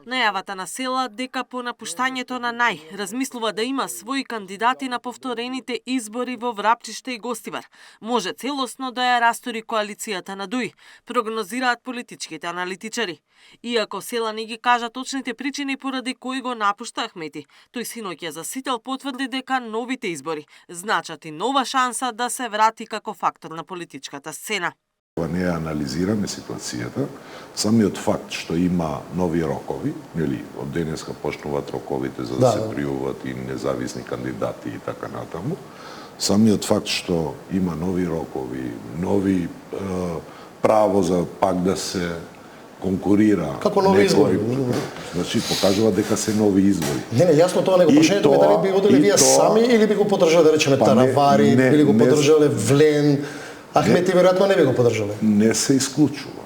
Најавата на села дека по напуштањето на размислува да има своји кандидати на повторените избори во Врапчиште и Гостивар, може целосно да ја растори коалицијата на ДУИ, прогнозираат политичките аналитичари. Иако села не ги кажа точните причини поради кои го напушта Ахмети, тој синоќ за Сител потврди дека новите избори значат и нова шанса да се врати како фактор на политичката сцена. Не анализираме ситуацијата, самиот факт што има нови рокови, нели, од денеска почнуваат роковите за да се пријавуваат и независни кандидати и така натаму. Самиот факт што има нови рокови, нови право за пак да се конкурира. Како нови избори? Значи, покажува дека се нови избори. Не, јасно тоа него прашањето ми дали би одели вие сами или би го поддржале, да речеме, Таравари, или го поддржале Влен, Ахмети веројатно не би го поддржале. Не се исклучува.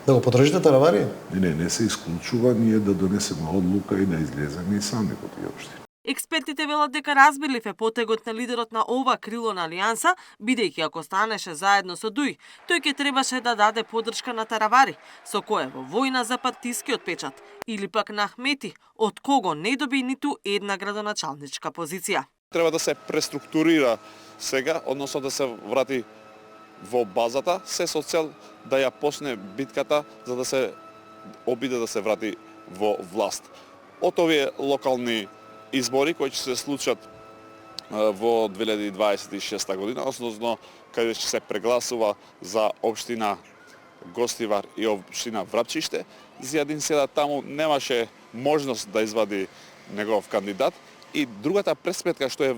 Да го поддржите Таравари? Не се исклучува ние да донесеме одлука и да излеземе и сами во тие општини. Експертите велат дека разбирлив е потегот на лидерот на ова крило на Алијанса, бидејќи ако станеше заедно со ДУИ, тој ќе требаше да даде поддршка на Таравари, со кој е во војна за партискиот печат, или пак на Ахмети, од кого не доби ниту една градоначалничка позиција. Треба да се преструктурира сега, односно да се врати во базата, се со цел да ја почне битката за да се обиде да се врати во власт. Од овие локални избори кои ќе се случат во 2026 година, односно каде ќе се прегласува за општина Гостивар и општина Врапчиште, Зијадин Седа таму немаше можност да извади негов кандидат и другата пресметка што е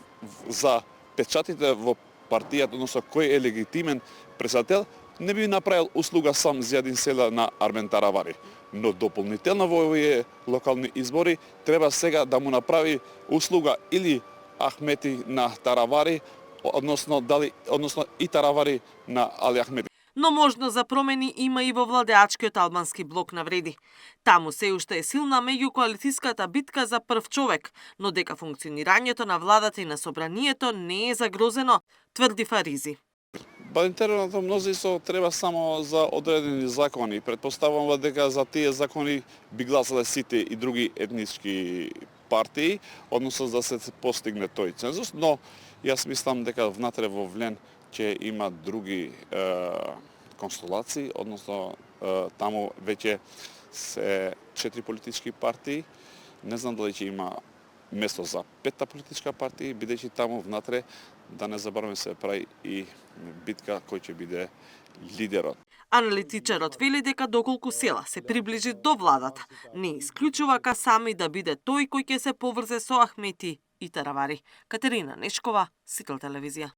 за печатите во партијата, односно кој е легитимен председател, не би направил услуга сам Зијадин Седа на Армен Таравари. Но дополнително во овие локални избори треба сега да му направи услуга или Ахмети на Таравари, односно и Таравари на Али Ахмети. Но можност за промени има и во владеачкиот албански блок на Вреди. Таму се уште е силна меѓукоалицијската битка за прв човек, но дека функционирањето на владата и на собранието не е загрозено, тврди Фаризи. Интерното мнозинство треба само за одредени закони. Претпоставувам дека за тие закони би гласале сите и други етнички партии, односно да се постигне тој цензус, но јас мислам дека внатре во Влен ќе има други констелации, односно таму веќе се 4 политички партии. Не знам дали ќе има место за 5-та политичка партија, бидејќи таму внатре, да не забораваме, се прави и битка кој ќе биде лидерот. Аналитичарот вели дека доколку села се приближи до владата, не исклучува сами да биде тој кој ќе се поврзе со Ахмети и Таравари. Катерина Нешкова, Сител телевизија.